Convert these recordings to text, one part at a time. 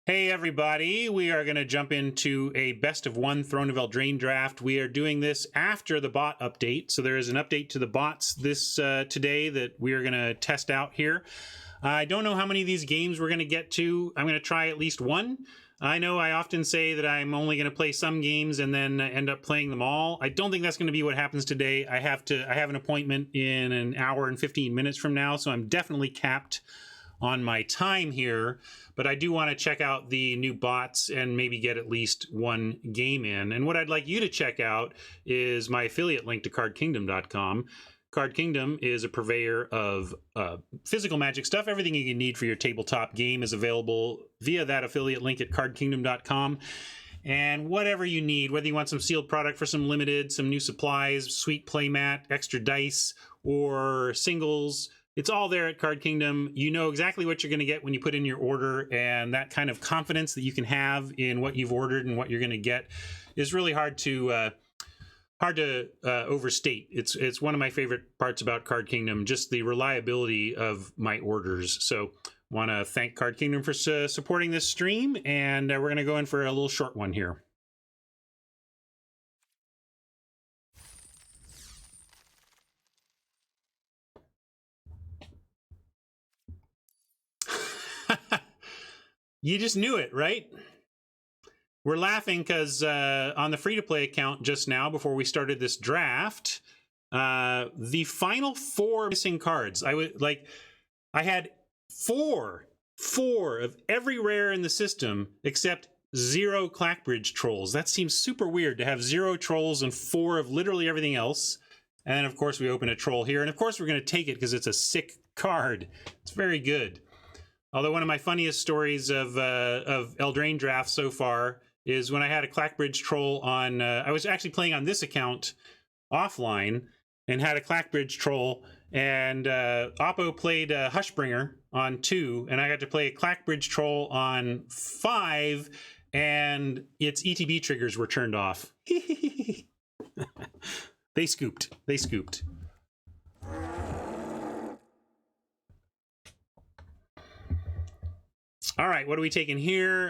Hey everybody, we are going to jump into a best of one Throne of Eldraine draft. We are doing this after the bot update, so there is an update to the bots today that we are going to test out here. I don't know how many of these games we're going to get to. I'm going to try at least one. I know I often say that I'm only going to play some games and then end up playing them all. I don't think that's going to be what happens today. I have an appointment in an hour and 15 minutes from now, so I'm definitely capped on my time here, but I do want to check out the new bots and maybe get at least one game in. And what I'd like you to check out is my affiliate link to cardkingdom.com. Card Kingdom is a purveyor of physical Magic stuff. Everything you need for your tabletop game is available via that affiliate link at cardkingdom.com. And whatever you need, whether you want some sealed product for some limited, some new supplies, sweet playmat, extra dice, or singles, it's all there at Card Kingdom. You know exactly what you're going to get when you put in your order, and that kind of confidence that you can have in what you've ordered and what you're going to get is really hard to overstate. It's one of my favorite parts about Card Kingdom, just the reliability of my orders. So want to thank Card Kingdom for supporting this stream, and we're going to go in for a little short one here. You just knew it, right? We're laughing because on the free-to-play account just now, before we started this draft, the final 4 missing cards. I had four of every rare in the system except 0 Clackbridge trolls. That seems super weird to have 0 trolls and 4 of literally everything else. And then, of course, we open a troll here. And, of course, we're going to take it because it's a sick card. It's very good. Although one of my funniest stories of Eldraine drafts so far is when I had a Clackbridge troll on... I was actually playing on this account offline and had a Clackbridge troll, and Oppo played Hushbringer on 2, and I got to play a Clackbridge troll on 5, and its ETB triggers were turned off. They scooped. All right, what are we taking here?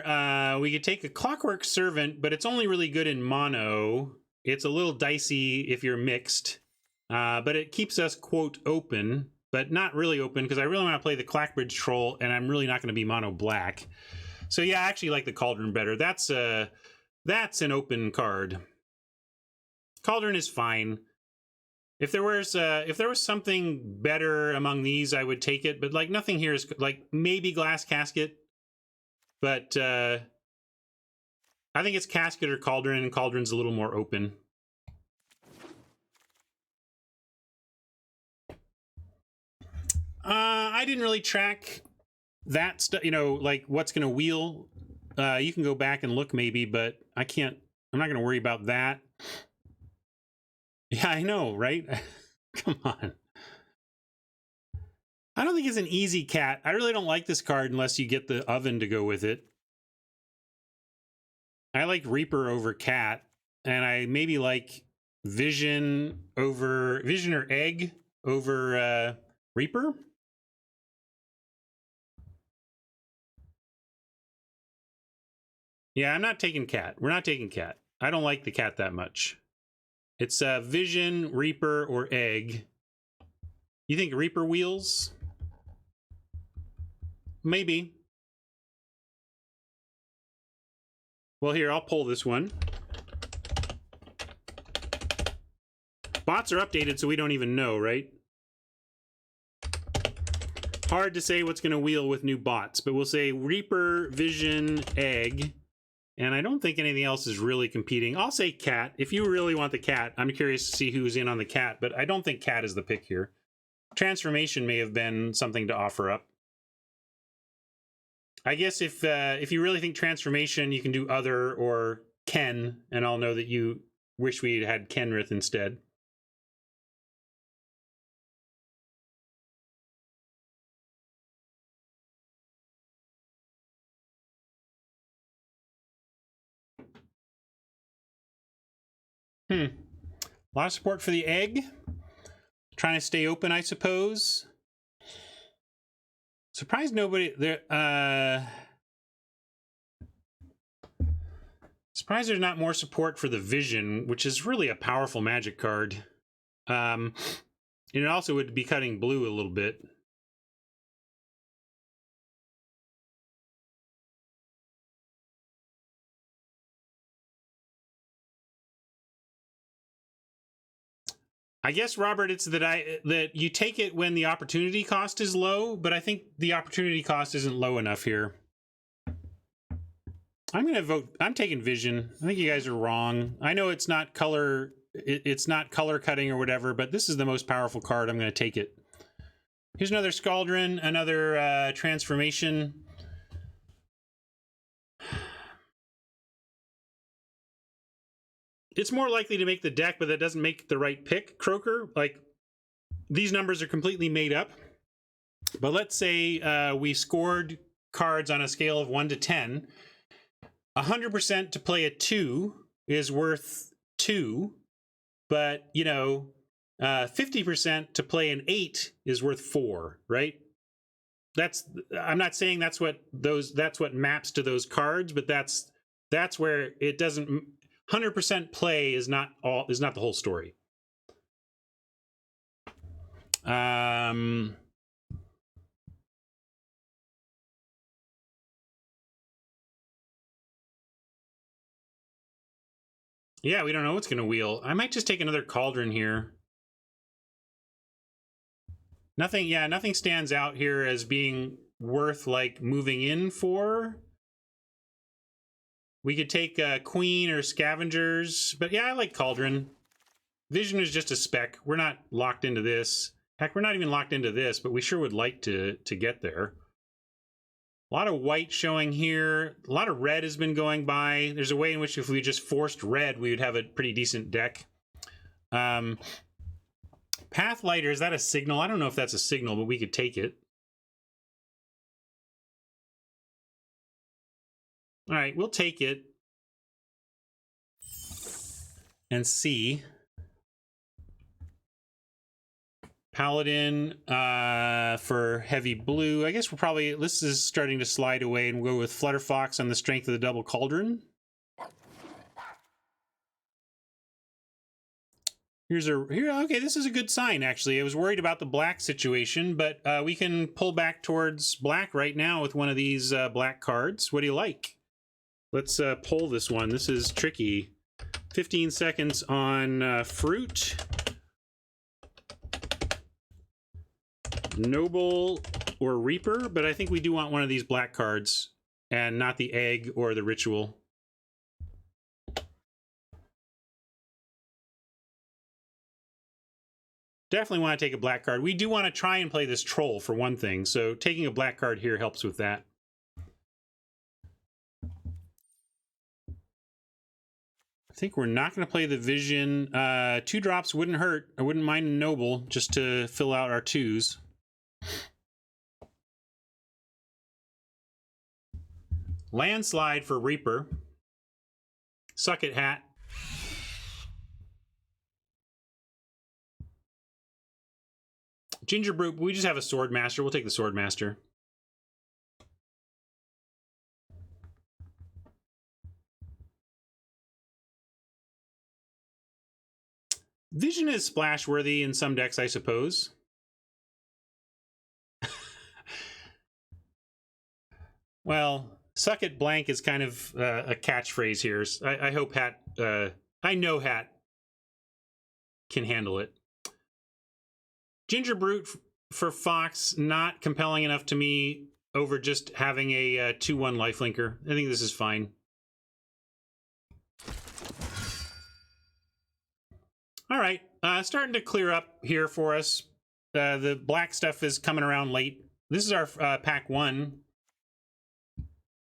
We could take a Clockwork Servant, but it's only really good in mono. It's a little dicey if you're mixed, but it keeps us, quote, open, but not really open, because I really want to play the Clackbridge Troll, and I'm really not going to be mono black. So yeah, I actually like the Cauldron better. That's an open card. Cauldron is fine. If there was something better among these, I would take it, but like nothing here is like maybe Glass Casket. But I think it's Casket or Cauldron, and Cauldron's a little more open. I didn't really track that stuff, you know, like what's going to wheel. You can go back and look maybe, but I'm not going to worry about that. Yeah, I know, right? Come on. I don't think it's an easy cat. I really don't like this card unless you get the oven to go with it. I like Reaper over cat, and I maybe like Vision or Egg over Reaper. Yeah, I'm not taking cat. We're not taking cat. I don't like the cat that much. It's Vision, Reaper, or Egg. You think Reaper wheels? Maybe. Well, here, I'll pull this one. Bots are updated, so we don't even know, right? Hard to say what's going to wheel with new bots, but we'll say Reaper, Vision, Egg, and I don't think anything else is really competing. I'll say cat. If you really want the cat, I'm curious to see who's in on the cat, but I don't think cat is the pick here. Transformation may have been something to offer up. I guess if you really think Transformation, you can do Other or Ken, and I'll know that you wish we had Kenrith instead. A lot of support for the egg. Trying to stay open, I suppose. Surprised nobody there. Surprised there's not more support for the Vision, which is really a powerful Magic card. And it also would be cutting blue a little bit. I guess, Robert, it's that you take it when the opportunity cost is low, but I think the opportunity cost isn't low enough here. I'm going to vote. I'm taking Vision. I think you guys are wrong. I know it's not color. It's not color cutting or whatever, but this is the most powerful card. I'm going to take it. Here's another Scaldron, another transformation. It's more likely to make the deck, but that doesn't make the right pick, Croaker. Like, these numbers are completely made up. But let's say we scored cards on a scale of 1 to 10. 100% to play a 2 is worth 2. But, you know, 50% to play an 8 is worth 4, right? I'm not saying that's what maps to those cards, but that's where it doesn't. 100% play is not the whole story. Yeah, we don't know what's going to wheel. I might just take another Cauldron here. Nothing stands out here as being worth like moving in for. We could take Queen or Scavengers, but yeah, I like Cauldron. Vision is just a spec. We're not locked into this. Heck, we're not even locked into this, but we sure would like to get there. A lot of white showing here. A lot of red has been going by. There's a way in which if we just forced red, we would have a pretty decent deck. Pathlighter, is that a signal? I don't know if that's a signal, but we could take it. All right, we'll take it and see. Paladin for heavy blue. I guess we're probably, this is starting to slide away, and we'll go with Flutterfox on the strength of the double Cauldron. Okay, this is a good sign, actually. I was worried about the black situation, but we can pull back towards black right now with one of these black cards. What do you like? Let's pull this one. This is tricky. 15 seconds on Fruit. Noble or Reaper, but I think we do want one of these black cards and not the Egg or the Ritual. Definitely want to take a black card. We do want to try and play this Troll for one thing, so taking a black card here helps with that. I think we're not going to play the Vision. 2 drops wouldn't hurt. I wouldn't mind a Noble just to fill out our 2s. Landslide for Reaper. Suck it, Hat. Ginger Brew, we just have a Swordmaster. We'll take the Swordmaster. Vision is splash worthy in some decks, I suppose. Well, suck it blank is kind of a catchphrase here. I hope Hat, I know Hat can handle it. Ginger Brute for Fox, not compelling enough to me over just having a 2/1 lifelinker. I think this is fine. All right, starting to clear up here for us. The black stuff is coming around late. This is our pack 1.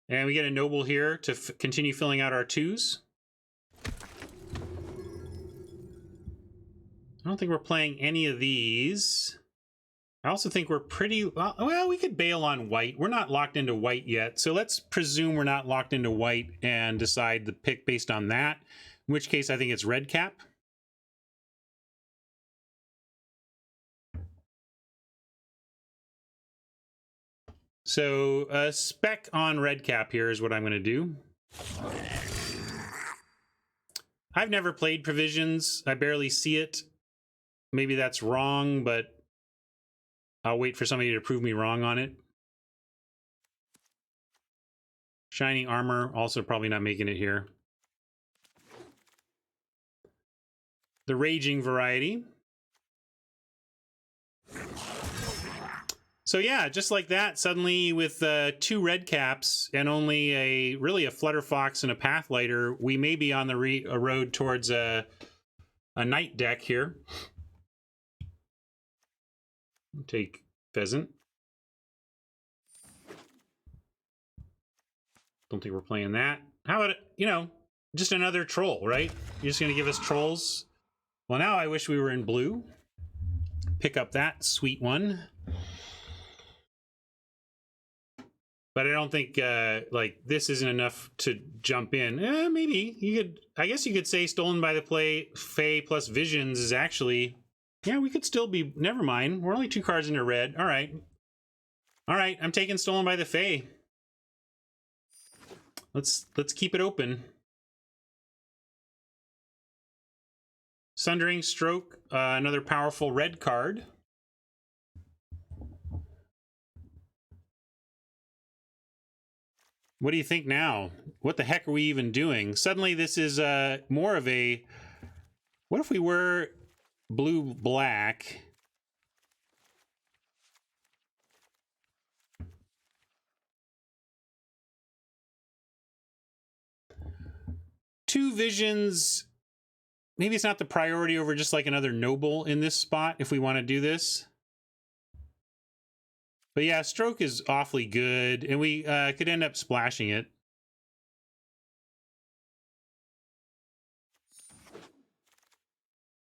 And we get a Noble here to continue filling out our 2s. I don't think we're playing any of these. I also think we're pretty... Well, we could bail on white. We're not locked into white yet. So let's presume we're not locked into white and decide the pick based on that. In which case, I think it's red cap. So a spec on red cap here is what I'm going to do. I've never played Provisions. I barely see it. Maybe that's wrong, but I'll wait for somebody to prove me wrong on it. Shining Armor, also probably not making it here. The Raging variety. So yeah, just like that, suddenly with 2 red caps and only really a Flutterfox and a Pathlighter, we may be on the road towards a night deck here. Take Pheasant. Don't think we're playing that. How about, you know, just another troll, right? You're just going to give us trolls? Well, now I wish we were in blue. Pick up that sweet one. But I don't think, like, this isn't enough to jump in. Maybe. You could, I guess you could say Stolen by the Fae plus Visions is actually... Yeah, we could still be... Never mind. We're only 2 cards into red. All right. All right, I'm taking Stolen by the Fae. Let's keep it open. Sundering Stroke, another powerful red card. What do you think now? What the heck are we even doing? Suddenly this is more of a... What if we were blue-black? Two Visions... Maybe it's not the priority over just like another Noble in this spot if we want to do this. But yeah, Stroke is awfully good, and we could end up splashing it.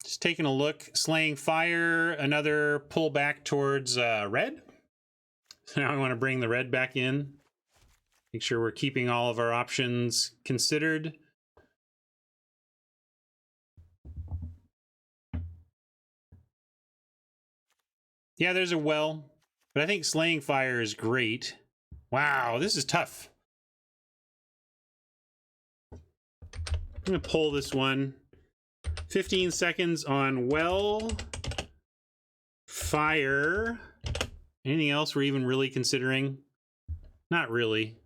Just taking a look. Slaying Fire, another pull back towards red. So now I want to bring the red back in. Make sure we're keeping all of our options considered. Yeah, there's a well. But I think Slaying Fire is great. Wow, this is tough. I'm going to pull this one. 15 seconds on well. Fire. Anything else we're even really considering? Not really.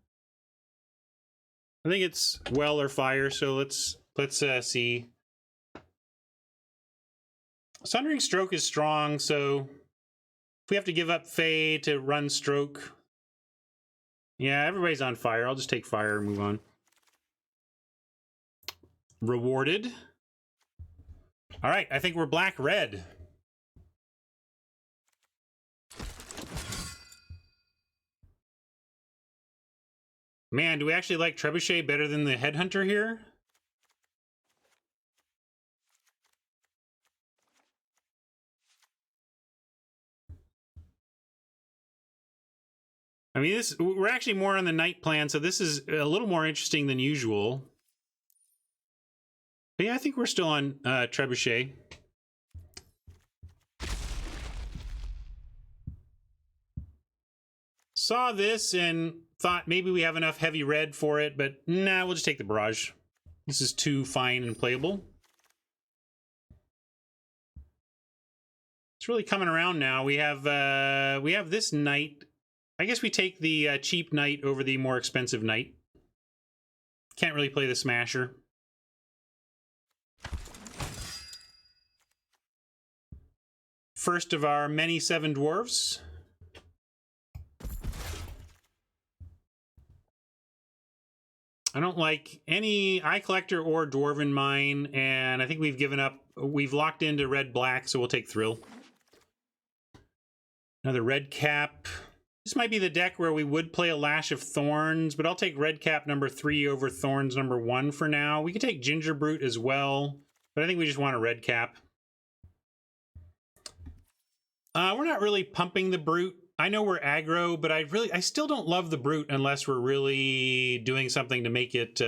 I think it's well or fire, so let's see. Sundering Stroke is strong, so... If we have to give up Fae to run Stroke... Yeah, everybody's on fire. I'll just take fire and move on. Rewarded. All right, I think we're black-red. Man, do we actually like Trebuchet better than the Headhunter here? I mean, we're actually more on the night plan, so this is a little more interesting than usual. But yeah, I think we're still on Trebuchet. Saw this and thought maybe we have enough heavy red for it, but nah, we'll just take the Barrage. This is too fine and playable. It's really coming around now. We have this Knight. I guess we take the cheap Knight over the more expensive Knight. Can't really play the Smasher. First of our many 7 dwarves. I don't like any Eye Collector or Dwarven Mine, and I think we've given up. We've locked into red-black, so we'll take Thrill. Another red cap. This might be the deck where we would play a Lash of Thorns, but I'll take red cap number 3 over Thorns number 1 for now. We could take Ginger Brute as well, but I think we just want a red cap. We're not really pumping the Brute. I know we're aggro, but I still don't love the Brute unless we're really doing something to make it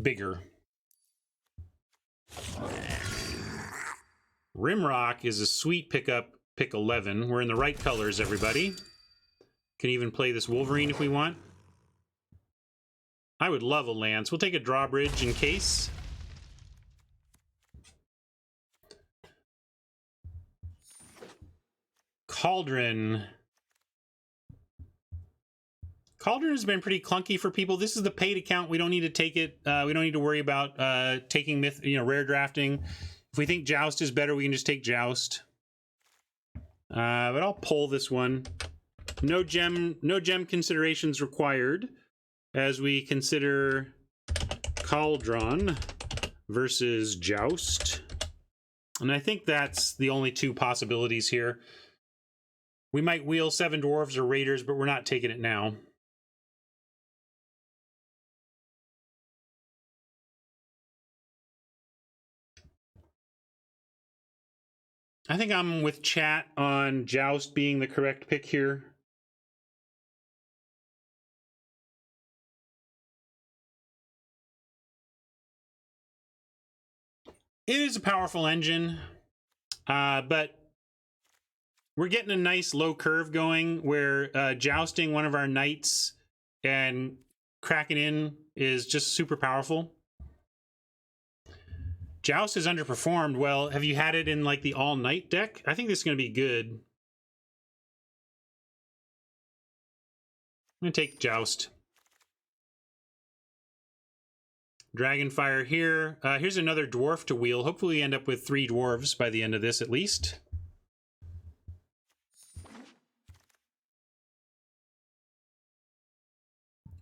bigger. Rimrock is a sweet pickup. Pick 11. We're in the right colors, everybody. Can even play this Wolverine if we want. I would love a lance. We'll take a drawbridge in case. Cauldron. Cauldron has been pretty clunky for people. This is the paid account. We don't need to take it. We don't need to worry about taking rare drafting. If we think Joust is better, we can just take Joust. But I'll pull this one. No gem considerations required as we consider Cauldron versus Joust. And I think that's the only two possibilities here. We might wheel 7 dwarves or raiders, but we're not taking it now. I think I'm with chat on Joust being the correct pick here. It is a powerful engine, but we're getting a nice low curve going where jousting one of our knights and cracking in is just super powerful. Joust has underperformed. Well, have you had it in like the all-night deck? I think this is going to be good. I'm going to take Joust. Dragonfire here. Here's another dwarf to wheel. Hopefully we end up with 3 dwarves by the end of this at least.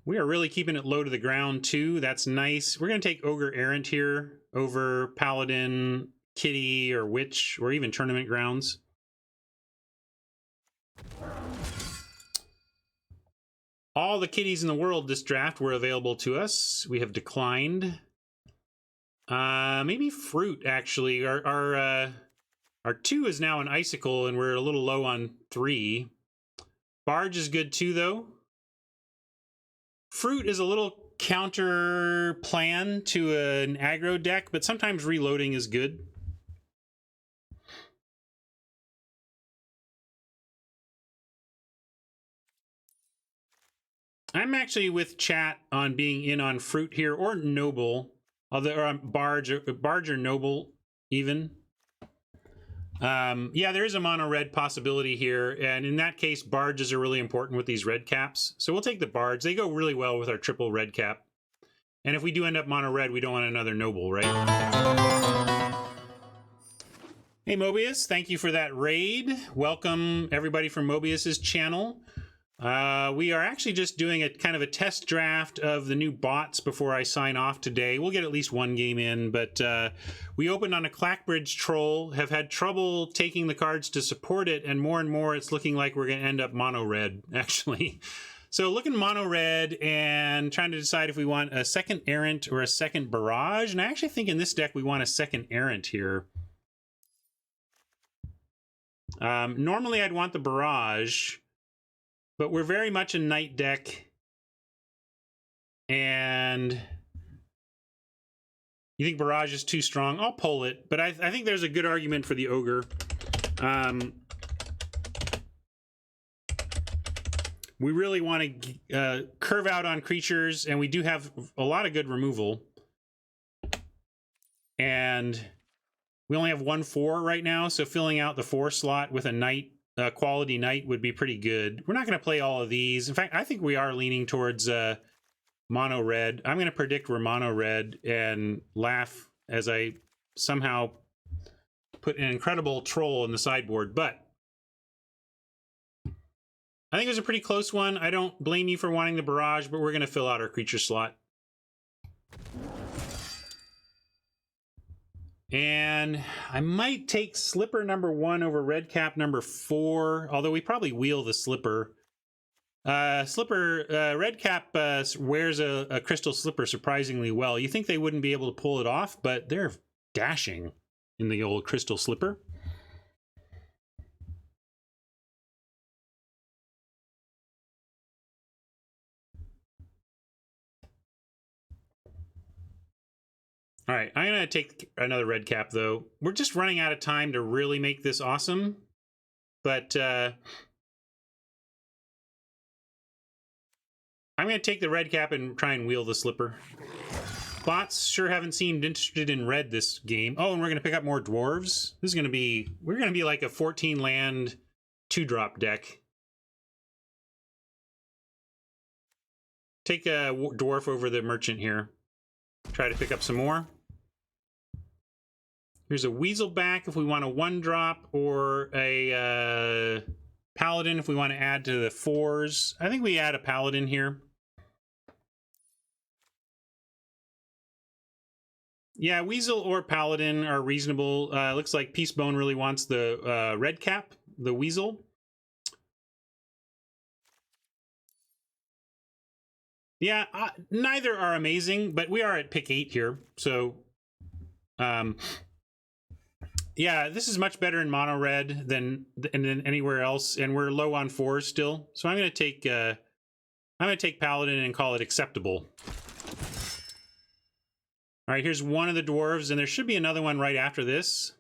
We are really keeping it low to the ground too. That's nice. We're going to take Ogre Errant here over Paladin, Kitty, or Witch, or even Tournament Grounds. All the kitties in the world this draft were available to us. We have declined. Maybe Fruit, actually. Our 2 is now an Icicle, and we're a little low on 3. Barge is good too, though. Fruit is a little counter plan to an aggro deck, but sometimes reloading is good. I'm actually with chat on being in on Fruit here, or Noble, or Barge or Noble even. Yeah, there is a mono red possibility here, and in that case, Barges are really important with these red caps. So we'll take the Barge. They go really well with our triple red cap. And if we do end up mono red, we don't want another Noble, right? Hey Mobius, thank you for that raid. Welcome everybody from Mobius's channel. We are actually just doing a kind of a test draft of the new bots before I sign off today. We'll get at least 1 game in, but we opened on a Clackbridge Troll, have had trouble taking the cards to support it, and more it's looking like we're going to end up mono red, actually. So looking mono red and trying to decide if we want a second Errant or a second Barrage, and I actually think in this deck we want a second Errant here. Normally I'd want the Barrage, but we're very much a Knight deck, and you think Barrage is too strong? I'll pull it, but I think there's a good argument for the Ogre. We really want to curve out on creatures, and we do have a lot of good removal. And we only have 1/4 right now, so filling out the 4 slot with a Knight, quality Knight, would be pretty good. We're not going to play all of these. In fact, I think we are leaning towards mono red. I'm going to predict we're mono red and laugh as I somehow put an incredible troll in the sideboard, but I think it was a pretty close one. I don't blame you for wanting the Barrage, but we're going to fill out our creature slot. And I might take Slipper #1 over Redcap #4, although we probably wheel the Slipper. Redcap wears a Crystal Slipper surprisingly well. You think they wouldn't be able to pull it off, but they're dashing in the old Crystal Slipper. All right, I'm going to take another red cap, though. We're just running out of time to really make this awesome. But I'm going to take the red cap and try and wheel the slipper. Bots sure haven't seemed interested in red this game. Oh, and we're going to pick up more dwarves. This is going to be, we're going to be like a 14 land 2-drop deck. Take a dwarf over the merchant here. Try to pick up some more. Here's a weasel back if we want a 1-drop, or a paladin if we want to add to the 4s. I think we add a paladin here. Yeah, weasel or paladin are reasonable. Looks like Peacebone really wants the red cap, the weasel. Yeah, neither are amazing, but we are at pick 8 here. So, yeah, this is much better in mono red than anywhere else, and we're low on 4s still. So I'm going to take paladin and call it acceptable. All right, here's one of the dwarves, and there should be another one right after this.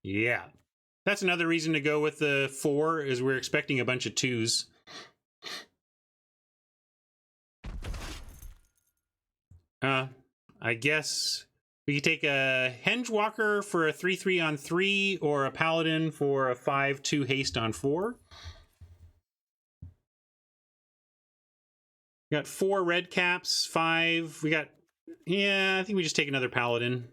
Yeah, that's another reason to go with the 4, is we're expecting a bunch of 2s. I guess we could take a Hengewalker for a 3/3 on 3, or a paladin for a 5/2 haste on 4. We got 4 red caps, 5. We got, yeah, I think we just take another paladin.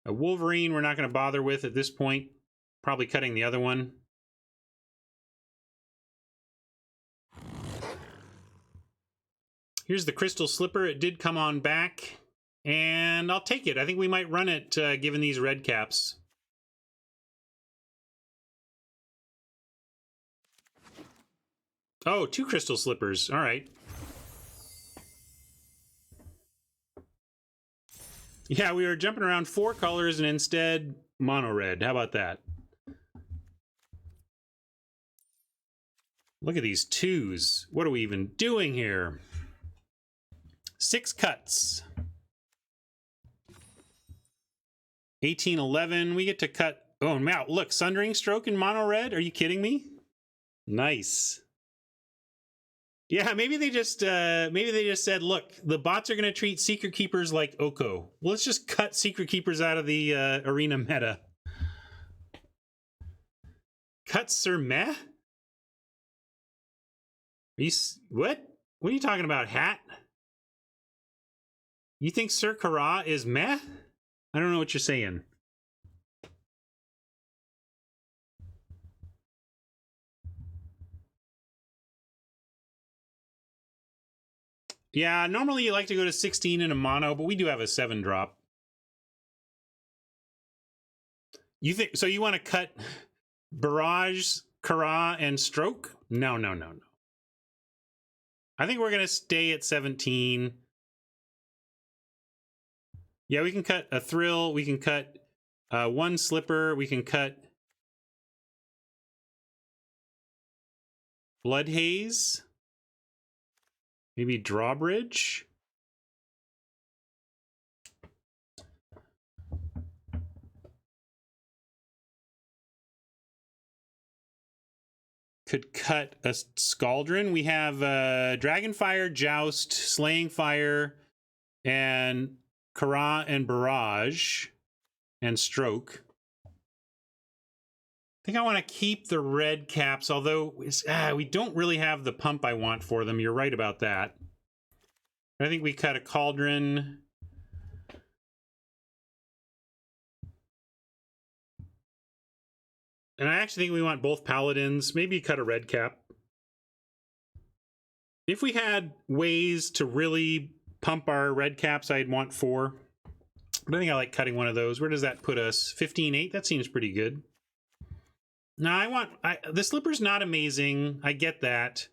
A Wolverine we're not going to bother with at this point. Probably cutting the other one. Here's the Crystal Slipper. It did come on back, and I'll take it. I think we might run it given these red caps. Oh, 2 Crystal Slippers. All right. Yeah, we were jumping around 4 colors and instead mono red. How about that? Look at these 2s. What are we even doing here? 6 cuts. 1811. We get to cut. Oh, wow. Look, Sundering Stroke in mono red. Are you kidding me? Nice. Yeah, maybe they just said, look, the bots are going to treat Secret Keepers like Oko. Well, let's just cut Secret Keepers out of the arena meta. Cut Sir Meh? What? What are you talking about, Hat? You think Sir Kara is meh? I don't know what you're saying. Yeah, normally you like to go to 16 in a mono, but we do have a 7-drop. You think so? You want to cut Barrage, Kara, and Stroke? No, no, no, no. I think we're gonna stay at 17. Yeah, we can cut a Thrill. We can cut 1 Slipper. We can cut Blood Haze. Maybe Drawbridge. Could cut a Scaldron. We have Dragonfire, Joust, Slaying Fire, and Kara and Barrage, and Stroke. I think I want to keep the red caps, although we don't really have the pump I want for them. You're right about that. I think we cut a Cauldron. And I actually think we want both Paladins. Maybe cut a red cap. If we had ways to really pump our red caps, I'd want 4. But I think I like cutting one of those. Where does that put us? 15-8? That seems pretty good. Now, the Slipper's not amazing. I get that.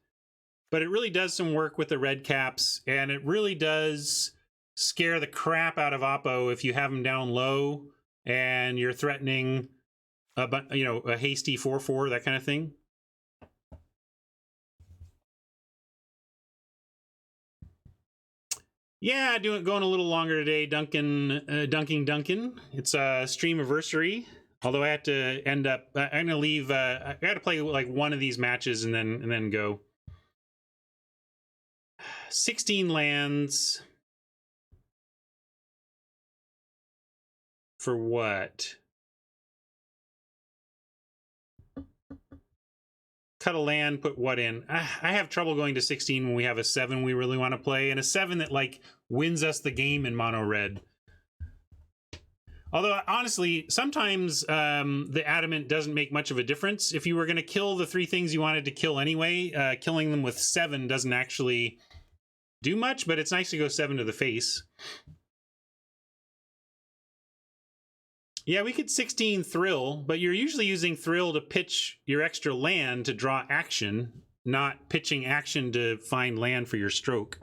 But it really does some work with the red caps. And it really does scare the crap out of Oppo if you have them down low and you're threatening a hasty 4/4, that kind of thing. Yeah, going a little longer today, Duncan. It's a stream anniversary. Although I have to end up, I'm going to leave, I got to play like one of these matches and then go. 16 lands. For what? Cut a land, put what in? I have trouble going to 16 when we have a 7 we really want to play, and a 7 that like wins us the game in mono red. Although honestly, sometimes the adamant doesn't make much of a difference. If you were going to kill the 3 things you wanted to kill anyway, killing them with 7 doesn't actually do much, but it's nice to go 7 to the face. Yeah, we could 16 Thrill, but you're usually using Thrill to pitch your extra land to draw action, not pitching action to find land for your stroke.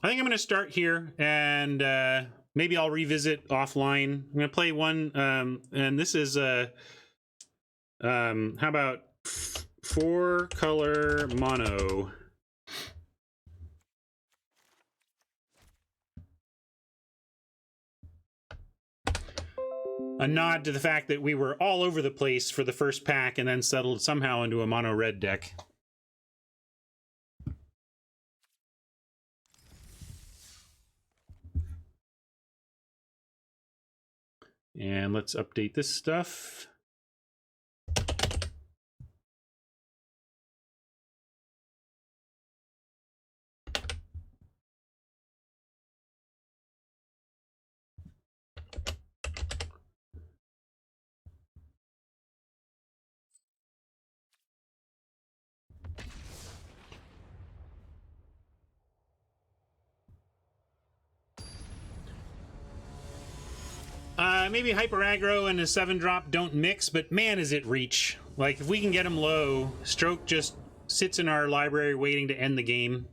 I think I'm going to start here, and maybe I'll revisit offline. I'm going to play one, and this is, how about 4-color mono? A nod to the fact that we were all over the place for the first pack and then settled somehow into a mono red deck. And let's update this stuff. Maybe Hyper Aggro and a 7-drop don't mix, but man, is it reach. Like, if we can get him low, Stroke just sits in our library waiting to end the game.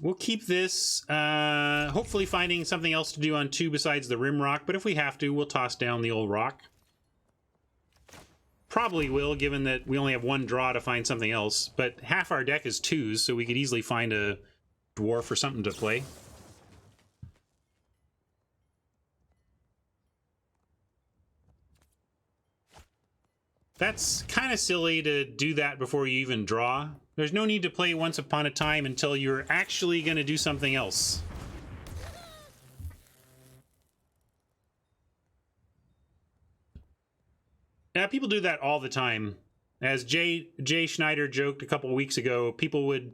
We'll keep this, hopefully finding something else to do on 2 besides the Rim Rock, but if we have to, we'll toss down the old rock. Probably will, given that we only have 1 draw to find something else, but half our deck is 2s, so we could easily find a dwarf or something to play. That's kind of silly to do that before you even draw. There's no need to play Once Upon a Time until you're actually going to do something else. Yeah, people do that all the time. As Jay Schneider joked a couple of weeks ago, people would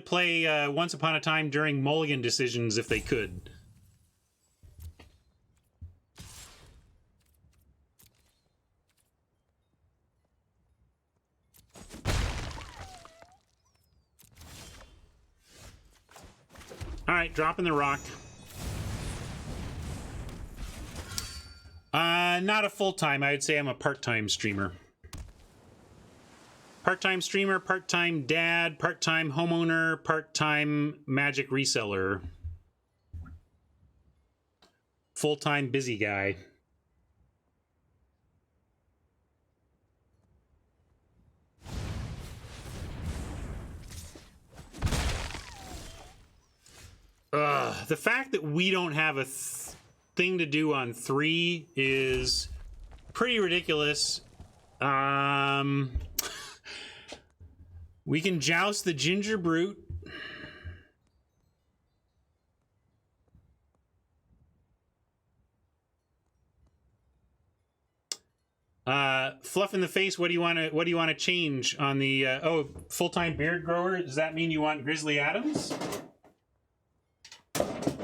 play Once Upon a Time during mulligan decisions if they could. All right, dropping the rock. Not a full-time. I would say I'm a part-time streamer. Part-time streamer, part-time dad, part-time homeowner, part-time Magic reseller. Full-time busy guy. The fact that we don't have a thing to do on 3 is pretty ridiculous. We can joust the Ginger Brute. Fluff in the face. What do you want to change on the oh, full-time beard grower? Does that mean you want Grizzly Adams?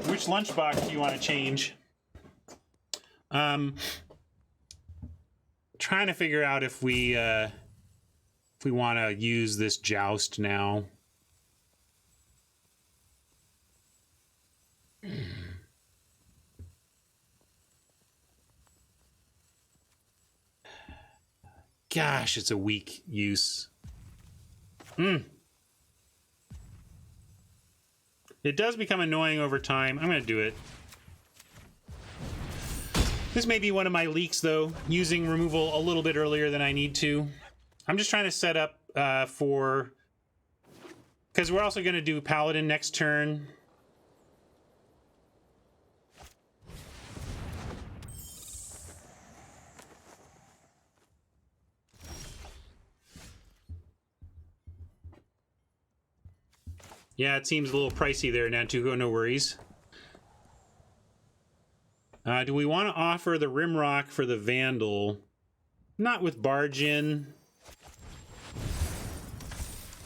Which lunchbox do you want to change? Trying to figure out if we want to use this joust now. Gosh, it's a weak use. It does become annoying over time. I'm going to do it. This may be one of my leaks, though, using removal a little bit earlier than I need to. I'm just trying to set up for... Because we're also going to do Paladin next turn. Yeah, it seems a little pricey there, Nantuko. No worries. Do we want to offer the Rimrock for the Vandal? Not with Barge in.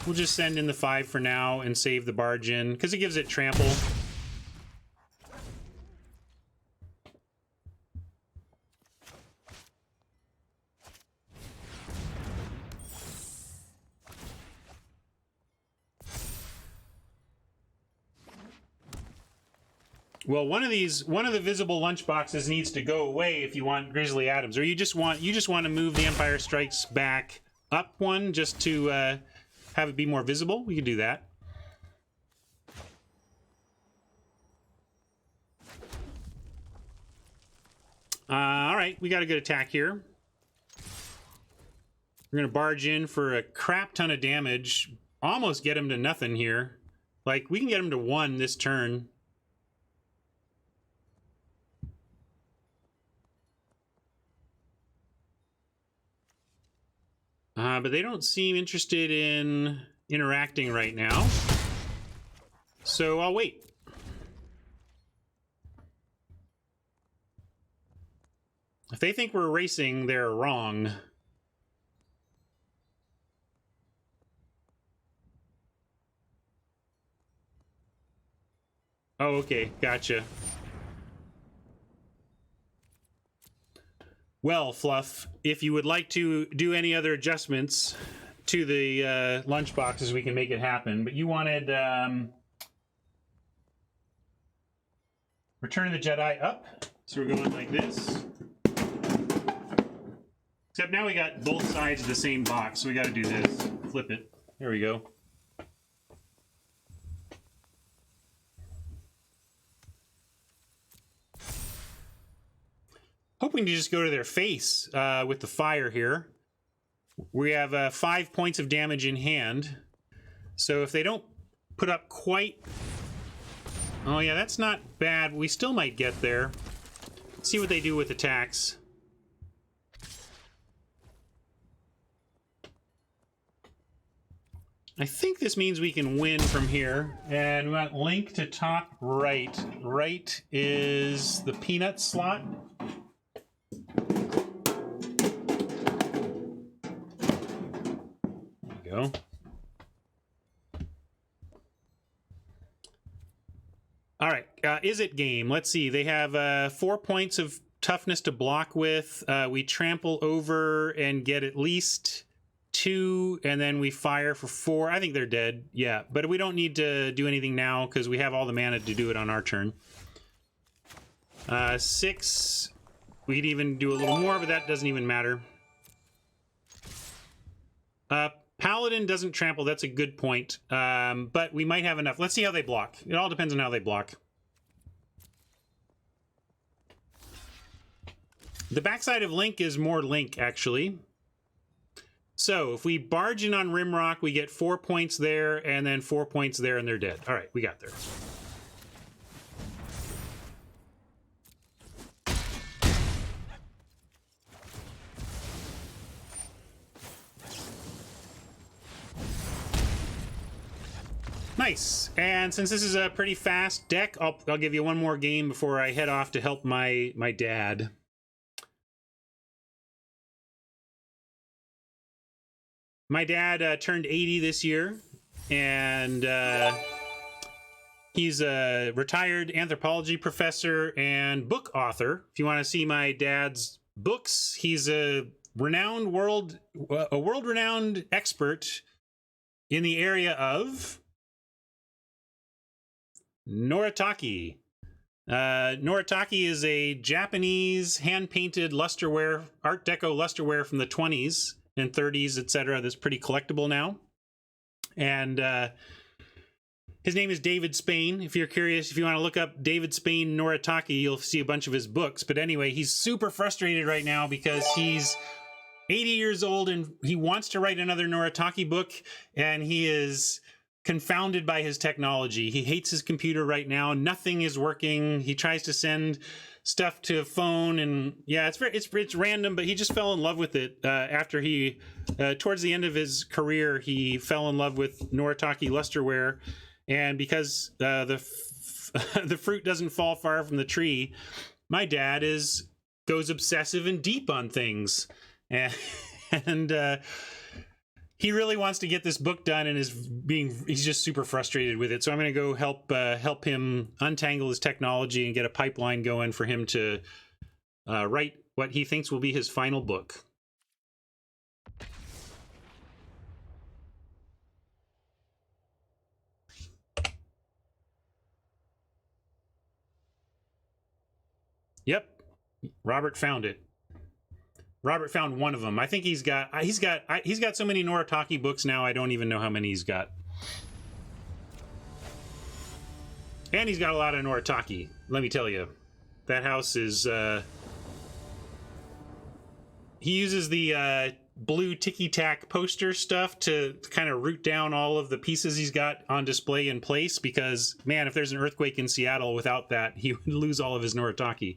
We'll just send in the 5 for now and save the Barge in, because it gives it trample. Well, one of the visible lunchboxes needs to go away if you want Grizzly Adams, or you just want to move the Empire Strikes Back up one just to have it be more visible. We can do that. All right, we got a good attack here. We're gonna barge in for a crap ton of damage, almost get him to nothing here. Like, we can get him to 1 this turn. But they don't seem interested in interacting right now. So I'll wait. If they think we're racing, they're wrong. Oh, okay. Gotcha. Well, Fluff, if you would like to do any other adjustments to the lunch boxes, we can make it happen. But you wanted Return of the Jedi up. So we're going like this. Except now we got both sides of the same box, so we got to do this. Flip it. There we go. Hoping to just go to their face with the fire here. We have 5 points of damage in hand. So if they don't put up quite... Oh yeah, that's not bad. We still might get there. Let's see what they do with attacks. I think this means we can win from here. And we want link to top right. Right is the peanut slot. Go. All right, is it game? Let's see. They have 4 points of toughness to block with. We trample over and get at least 2, and then we fire for 4. I think they're dead. Yeah, but we don't need to do anything now because we have all the mana to do it on our turn. 6. We could even do a little more, but that doesn't even matter. Paladin doesn't trample. That's a good point. But we might have enough. Let's see how they block. It all depends on how they block. The backside of Link is more Link, actually. So if we barge in on Rimrock, we get 4 points there, and then 4 points there, and they're dead. All right, we got there. Nice. And since this is a pretty fast deck, I'll give you one more game before I head off to help my dad. My dad turned 80 this year, and he's a retired anthropology professor and book author. If you want to see my dad's books, he's a world-renowned expert in the area of Noritake. Noritake is a Japanese hand-painted lusterware, Art Deco lusterware from the 20s and 30s, etc. That's pretty collectible now. And his name is David Spain. If you're curious, if you want to look up David Spain Noritake, you'll see a bunch of his books. But anyway, he's super frustrated right now because he's 80 years old and he wants to write another Noritake book, and he is confounded by his technology. He hates his computer right now. Nothing is working. He tries to send stuff to a phone, and yeah, it's random, but he just fell in love with it after he towards the end of his career, he fell in love with Noritake lusterware, And because the fruit doesn't fall far from the tree, my dad goes obsessive and deep on things, and he really wants to get this book done, and he's just super frustrated with it. So I'm going to go help him untangle his technology and get a pipeline going for him to write what he thinks will be his final book. Yep, Robert found it. Robert found one of them. I think he's got so many Noritake books now. I don't even know how many he's got. And he's got a lot of Noritake. Let me tell you, that house is. He uses the blue ticky-tack poster stuff to kind of root down all of the pieces he's got on display in place, because, man, if there's an earthquake in Seattle without that, he would lose all of his Noritake.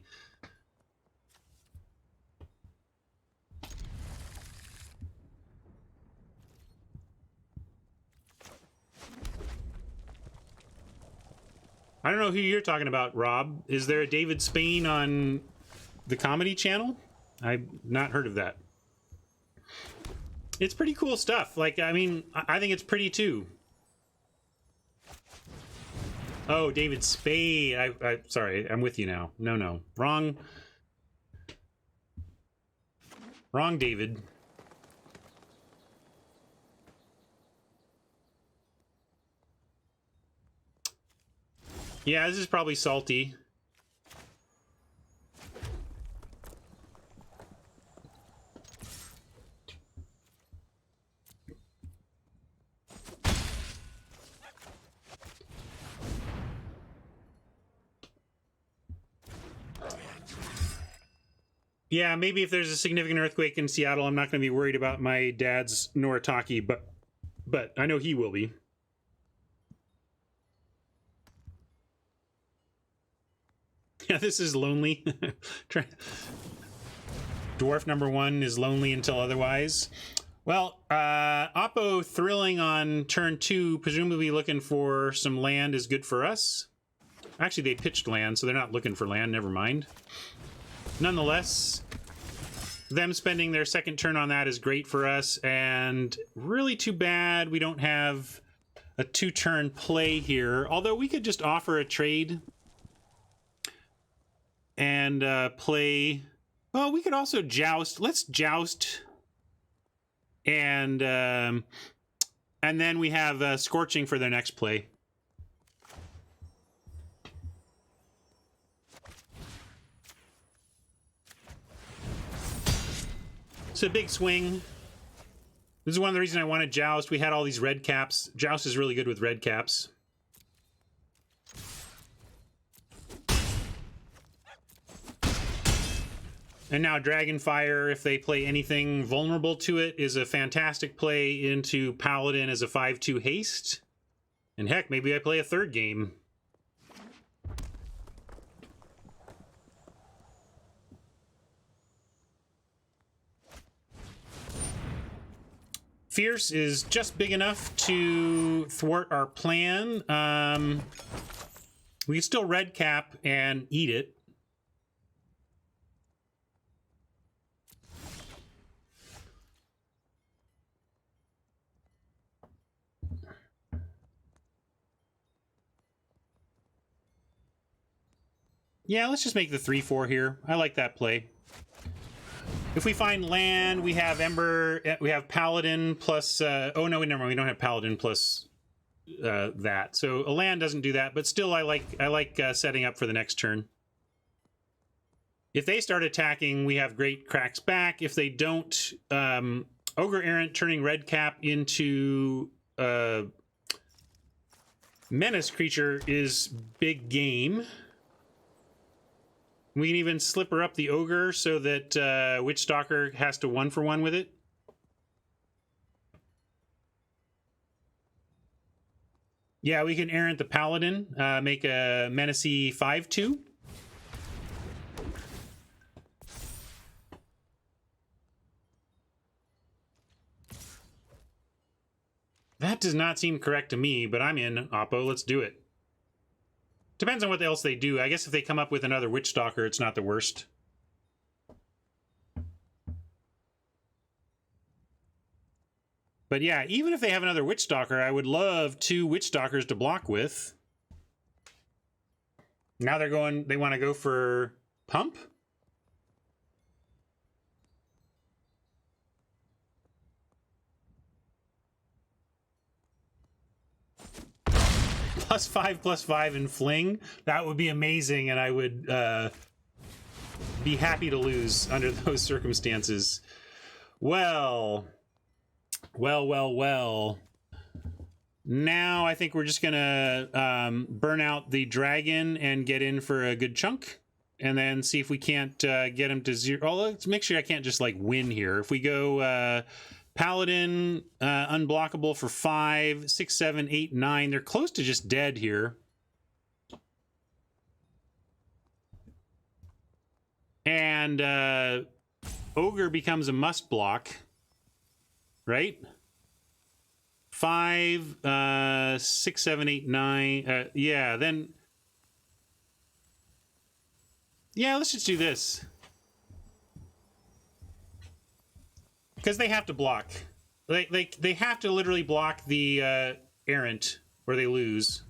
I don't know who you're talking about, Rob. Is there a David Spain on the Comedy Channel? I've not heard of that. It's pretty cool stuff. Like, I mean, I think it's pretty too. Oh, David Spade. Sorry, I'm with you now. No. Wrong David. Yeah, this is probably salty. Yeah, maybe if there's a significant earthquake in Seattle, I'm not going to be worried about my dad's Noritake, but I know he will be. Yeah, this is lonely. Dwarf number 1 is lonely until otherwise. Well, Oppo thrilling on turn 2, presumably looking for some land is good for us. Actually, they pitched land, so they're not looking for land. Never mind. Nonetheless, them spending their second turn on that is great for us, and really too bad we don't have a 2-turn play here. Although we could just offer a trade and play. Well, we could also joust. Let's joust, and then we have scorching for their next play. It's a big swing. This is one of the reasons I wanted Joust. We had all these red caps. Joust is really good with red caps. And now Dragonfire, if they play anything vulnerable to it, is a fantastic play into Paladin as a 5/2 haste. And heck, maybe I play a third game. Fierce is just big enough to thwart our plan. We can still red cap and eat it. Yeah, let's just make the 3/4 here. I like that play. If we find land, we have Ember, we have Paladin plus, oh no, never mind, we don't have Paladin plus that. So a land doesn't do that, but still I like setting up for the next turn. If they start attacking, we have great cracks back. If they don't, Ogre Errant turning red cap into menace creature is big game. We can even slipper up the Ogre so that Witchstalker has to 1-for-1 with it. Yeah, we can Errant the Paladin, make a Menacey 5/2. That does not seem correct to me, but I'm in, Oppo. Let's do it. Depends on what else they do. I guess if they come up with another Witch Stalker, it's not the worst. But yeah, even if they have another Witch Stalker, I would love 2 Witch Stalkers to block with. Now they're going, they want to go for Pump? +5/+5 in Fling. That would be amazing, and I would be happy to lose under those circumstances. Well. Now I think we're just gonna burn out the dragon and get in for a good chunk, and then see if we can't get him to 0. Oh, let's make sure I can't just like win here. If we go Paladin, unblockable for 5, 6, 7, 8, 9. They're close to just dead here. And Ogre becomes a must block, right? 5, 6, 7, 8, 9. Yeah, then... Yeah, let's just do this. Because they have to block. They have to literally block the errant, or they lose.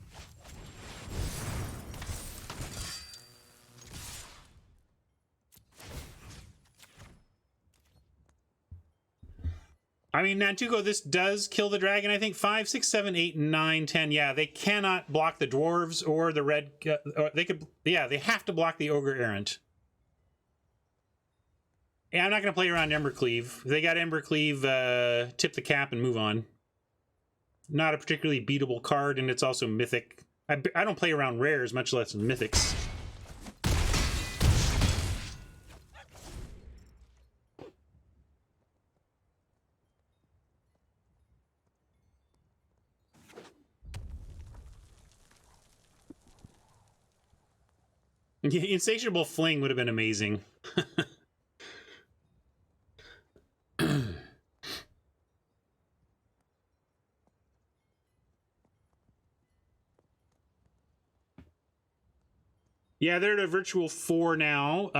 I mean, Nantuko, this does kill the dragon, I think. 5, 6, 7, 8, 9, 10. Yeah, they cannot block the dwarves or the red... or they could... Yeah, they have to block the ogre errant. Yeah, I'm not going to play around Embercleave. If they got Embercleave, tip the cap and move on. Not a particularly beatable card, and it's also mythic. I don't play around rares, much less mythics. Insatiable Fling would have been amazing. Yeah, they're at a virtual 4 now.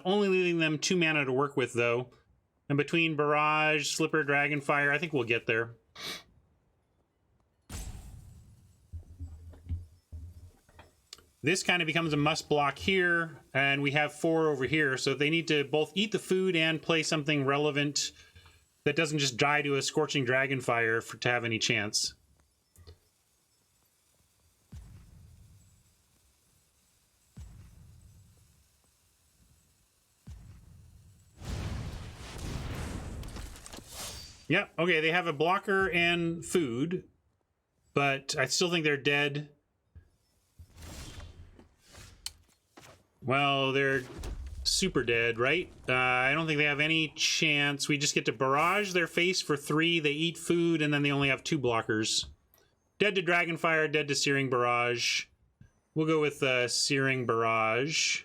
Only leaving them 2 mana to work with, though. And between Barrage, Slipper, Dragonfire, I think we'll get there. This kind of becomes a must block here, and we have 4 over here, so they need to both eat the food and play something relevant that doesn't just die to a Scorching Dragonfire to have any chance. Yeah, okay, they have a blocker and food, but I still think they're dead. Well, they're super dead, right? I don't think they have any chance. We just get to barrage their face for 3, they eat food, and then they only have 2 blockers. Dead to Dragonfire, dead to Searing Barrage. We'll go with Searing Barrage.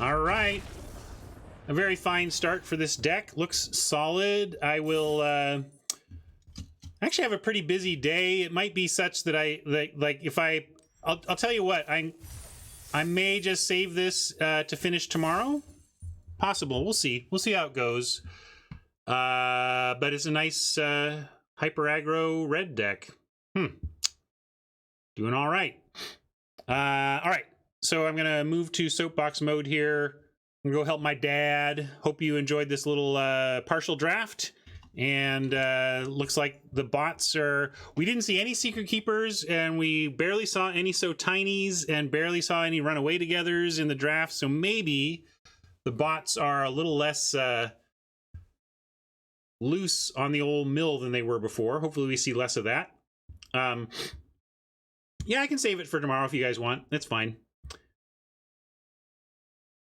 All right. A very fine start for this deck. Looks solid. I will actually have a pretty busy day. It might be such that I'll tell you what, I may just save this to finish tomorrow. Possible. We'll see. We'll see how it goes. But it's a nice hyper aggro red deck. Doing all right. All right. So I'm going to move to soapbox mode here. I'm going to go help my dad. Hope you enjoyed this little partial draft. And looks like the bots are... We didn't see any Secret Keepers, and we barely saw any So Tinies, and barely saw any Runaway Togethers in the draft. So maybe the bots are a little less loose on the old mill than they were before. Hopefully we see less of that. Yeah, I can save it for tomorrow if you guys want. That's fine.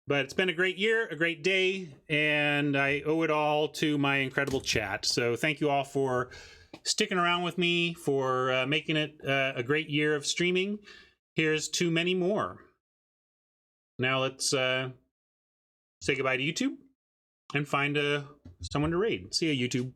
But it's been a great year, a great day, and I owe it all to my incredible chat. So thank you all for sticking around with me, for making it a great year of streaming. Here's to many more. Now let's say goodbye to YouTube and find someone to raid. See ya, YouTube.